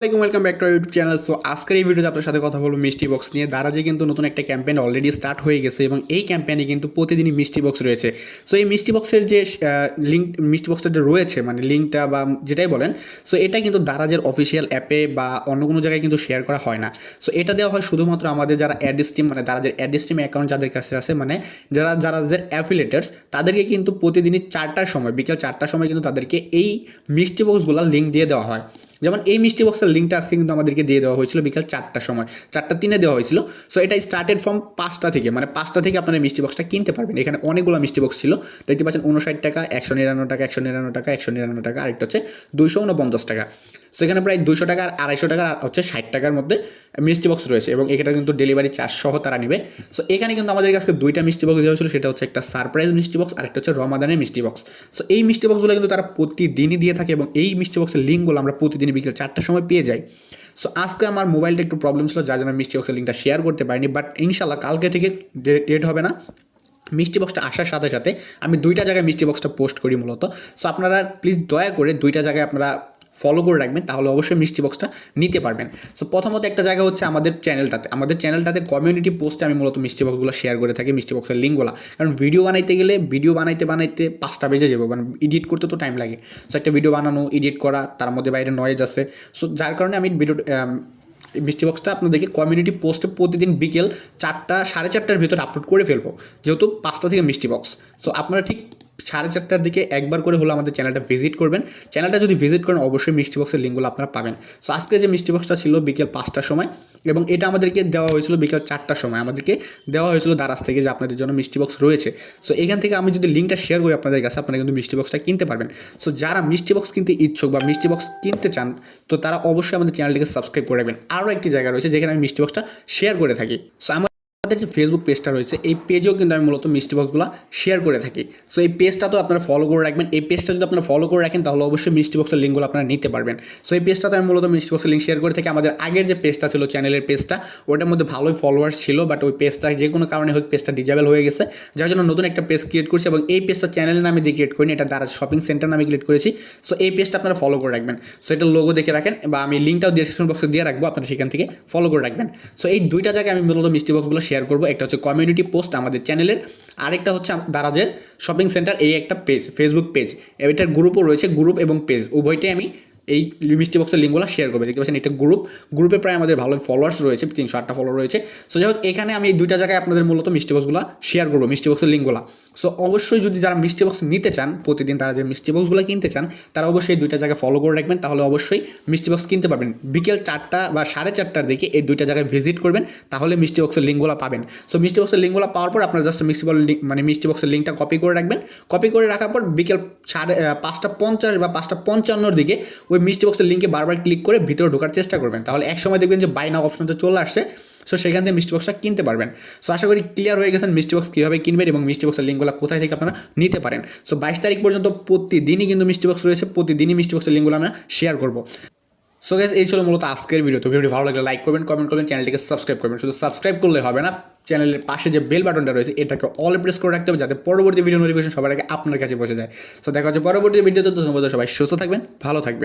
Welcome back to YouTube channel. So আজকের এই ভিডিওতে আপনার সাথে কথা বলবো মিষ্টি বক্স নিয়ে। দারাজে কিন্তু নতুন একটা ক্যাম্পেইন অলরেডি স্টার্ট হয়ে গেছে এবং এই ক্যাম্পেইনে কিন্তু প্রতিদিনই মিষ্টি বক্স রয়েছে। সো এই মিষ্টি বক্সের যে লিঙ্ক মিষ্টি বক্সের যে রয়েছে মানে লিঙ্কটা বা যেটাই বলেন, সো এটা কিন্তু দারাজের অফিসিয়াল অ্যাপে বা অন্য কোনো জায়গায় কিন্তু শেয়ার করা হয় না। সো এটা দেওয়া হয় শুধুমাত্র আমাদের যারা অ্যাড স্ট্রিম মানে দারাজের অ্যাড স্ট্রিম অ্যাকাউন্ট যাদের কাছে আছে, মানে যাদের অ্যাফিলিয়েটার্স, তাদেরকে কিন্তু প্রতিদিনই 4টার সময় বিকেল 4টার সময় কিন্তু তাদেরকে এই মিষ্টি বক্সগুলো লিঙ্ক দিয়ে দেওয়া হয়। যেমন এই মিষ্টি বক্সের লিঙ্কটা আজকে কিন্তু আমাদেরকে দিয়ে দেওয়া হয়েছিল বিকাল 4টার সময়, 4টা 3 দেওয়া হয়েছিল। সো এটা স্টার্টেড ফ্রম 5টা থেকে, মানে 5টা থেকে আপনারা মিষ্টি বক্সটা কিনতে পারবেন। এখানে অনেকগুলো মিষ্টি বক্স ছিল, দেখতে পাচ্ছেন 59 টাকা, 199 টাকা, 199 টাকা, 199 টাকা, আরেকটা হচ্ছে 249 টাকা। সো এখানে প্রায় 200 টাকা আর 250 টাকা আর হচ্ছে 60 টাকার মধ্যে মিষ্টি বক্স রয়েছে এবং এটা কিন্তু ডেলিভারি চার্জ সহ তারা নেবে। সো এখানে কিন্তু আমাদের কাছে 2টা মিষ্টি বক্স দেওয়া হয়েছিল, সেটা হচ্ছে একটা সারপ্রাইজ মিষ্টি বক্স আর একটা হচ্ছে রমাদানের মিষ্টি বক্স। সো এই মিষ্টি বক্সগুলো কিন্তু তারা প্রতিদিনই দিয়ে থাকে এবং এই মিষ্টি বক্সের লিঙ্কগুলো আমরা প্রতিদিনই বিকেল 4টার সময় পেয়ে যাই। সো আজকে আমার মোবাইলটা একটু প্রবলেম ছিল, যার জন্য মিষ্টি বক্সের লিঙ্কটা শেয়ার করতে পারিনি, বাট ইনশাল্লাহ কালকে থেকে ডেট হবে না, মিষ্টি বক্সটা আসার সাথে সাথে আমি 2টা জায়গায় মিষ্টি বক্সটা পোস্ট করি মূলত। সো আপনারা প্লিজ দয়া করে 2টা জায়গায় আপনারা ফলো করে রাখবেন, তাহলে অবশ্যই মিষ্টি বক্সটা নিতে পারবেন। সো প্রথমত একটা জায়গা হচ্ছে আমাদের চ্যানেলটাতে কমিউনিটি পোস্টে আমি মূলত মিষ্টি বক্সগুলো শেয়ার করে থাকি, মিষ্টি বক্সের লিঙ্কগুলো। কারণ ভিডিও বানাইতে গেলে ভিডিও বানাইতে 5টা বেজে যাবে, মানে এডিট করতে তো টাইম লাগে। সো একটা ভিডিও বানানো, এডিট করা, তার মধ্যে বাইরে নয়েজ আছে। সো যার কারণে আমি মিষ্টি বক্সটা আপনাদেরকে কমিউনিটি পোস্টে প্রতিদিন বিকেল 4টা 4:30টার ভিতরে আপলোড করে ফেলবো, যেহেতু 5টা থেকে মিষ্টি বক্স। সো আপনারা ঠিক 4:30টার দিকে একবার করে হলো আমাদের চ্যানেলটা ভিজিট করবেন। চ্যানেলটা যদি ভিজিট করেন অবশ্যই মিষ্টি বক্সের লিঙ্কগুলো আপনারা পাবেন। সো আজকে যে মিষ্টি বক্সটা ছিল বিকেল 5টার সময় এবং এটা আমাদেরকে দেওয়া হয়েছিল বিকেল 4টার সময়, আমাদেরকে দেওয়া হয়েছিল দারাজ থেকে যে আপনাদের জন্য মিষ্টি বক্স রয়েছে। সো এখান থেকে আমি যদি লিঙ্কটা শেয়ার করি আপনাদের কাছে, আপনারা কিন্তু মিষ্টি বক্সটা কিনতে পারবেন। সো যারা মিষ্টি বক্স কিনতে ইচ্ছুক বা মিষ্টি বক্স কিনতে চান, তো তারা অবশ্যই আমাদের চ্যানেলটিকে সাবস্ক্রাইব করে রাখবেন। আরও একটি জায়গা রয়েছে যেখানে আমি মিষ্টি বক্সটা শেয়ার করে থাকি। সো আমাদের যে ফেসবুক পেজটা রয়েছে, এই পেজেও কিন্তু আমি মূলত মিষ্টি বক্সগুলো শেয়ার করে থাকি। সো এই পেজটা তো আপনারা ফলো করে রাখবেন। এই পেজটা যদি আপনারা ফলো করে রাখেন তাহলে অবশ্যই মিষ্টি বক্সের লিঙ্কগুলো আপনারা নিতে পারবেন। সো এই পেজটাতে আমি মূলত মিষ্টি বক্সের লিঙ্ক শেয়ার করে থাকি। আমাদের আগের যে পেজটা ছিল চ্যানেলের পেজটা, ওটার মধ্যে ভালোই ফলোয়ার্স ছিল, বাট ওই পেজটা যে কোনো কারণে হোক পেজটা ডিজেবল হয়ে গেছে, যার জন্য নতুন একটা পেজ ক্রিয়েট করছি এবং এই পেজটা চ্যানেলের নামে দিয়ে ক্রিয়েট করিনি, এটা দারাজ শপিং সেন্টার নামে ক্রিয়েট করেছি। সো এই পেজটা আপনারা ফলো করে রাখবেন। সো এটা লোগো দেখে রাখেন বা আমি লিঙ্কটাও ডিসক্রিপশন বক্সে দিয়ে রাখবো, আপনারা সেখান থেকে ফলো করে রাখবেন। সো এই 2টা জায়গায় আমি মূলত মিষ্টি বক্সগুলো শেয়ার করবো। একটা হচ্ছে কমিউনিটি পোস্ট আমাদের চ্যানেলের, আরেকটা হচ্ছে দারাজের শপিং সেন্টার, এই একটা পেজ, ফেসবুক পেজ। এটার গ্রুপও রয়েছে, গ্রুপ এবং পেজ উভয়টাই আমি এই মিষ্টি বক্সের লিঙ্কগুলো শেয়ার করবে। দেখতে পাচ্ছেন এটা গ্রুপে প্রায় আমাদের ভালো ফলোয়ার্স রয়েছে, 308টা ফলোয়ার রয়েছে। সো যাই হোক, এখানে আমি এই 2টা জায়গায় আপনাদের মূলত মিষ্টি বক্সগুলো শেয়ার করবো, মিষ্টি বক্সের লিঙ্কগুলো। সো অবশ্যই যদি যারা মিষ্টি বক্স নিতে চান, প্রতিদিন তারা যে মিষ্টি বক্সগুলো কিনতে চান, তারা অবশ্যই এই 2টা জায়গায় ফলো করে রাখবেন, তাহলে অবশ্যই মিষ্টি বক্স কিনতে পারবেন। বিকেল 4টা বা 4:30টার দিকে এই 2টা জায়গায় ভিজিট করবেন, তাহলে মিষ্টি বক্সের লিঙ্কগুলো পাবেন। সো মিষ্টি বক্সের লিঙ্কগুলো পাওয়ার পর আপনারা জাস্ট মিষ্টি বক্সের লিঙ্কটা কপি করে রাখবেন। কপি করে রাখার পর বিকেল 5:50 বা 5:55 দিকে ওই মিষ্টি বক্সের লিঙ্কে বারবার ক্লিক করে ভিতরে ঢোকার চেষ্টা করবেন, তাহলে এক সময় দেখবেন যে বাই নাও অপশনটা চলে আসছে। সো সেখান থেকে মিষ্টি বক্সটা কিনতে পারবেন। সো আশা করি ক্লিয়ার হয়ে গেছেন মিষ্টি বক্স কীভাবে কিনবেন এবং মিষ্টি বক্সের লিঙ্কগুলো কোথায় থেকে আপনারা নিতে পারেন। সো 22 তারিখ পর্যন্ত প্রতিদিনই কিন্তু মিষ্টি বক্স রয়েছে, প্রতিদিনই মিষ্টি বক্সের লিঙ্কগুলো আমরা শেয়ার করবো। সো গাইস, এই ছিল মূলত আজকের ভিডিও। তো ভিডিওটি ভালো লাগলে লাইক করবেন, কমেন্ট করবেন, চ্যানেলটিকে সাবস্ক্রাইব করবেন। শুধু সাবস্ক্রাইব করলে হবে না, চ্যানেলের পাশে যে বেল বাটনটা রয়েছে এটাকে অল প্রেস করে রাখতে হবে, যাতে পরবর্তী ভিডিও নোটিফিকেশন সবার আগে আপনার কাছে পৌঁছে যায়। সো দেখা হচ্ছে পরবর্তী ভিডিওতে। ধন্যবাদ, সবাই সুস্থ থাকবেন, ভালো থাকবেন।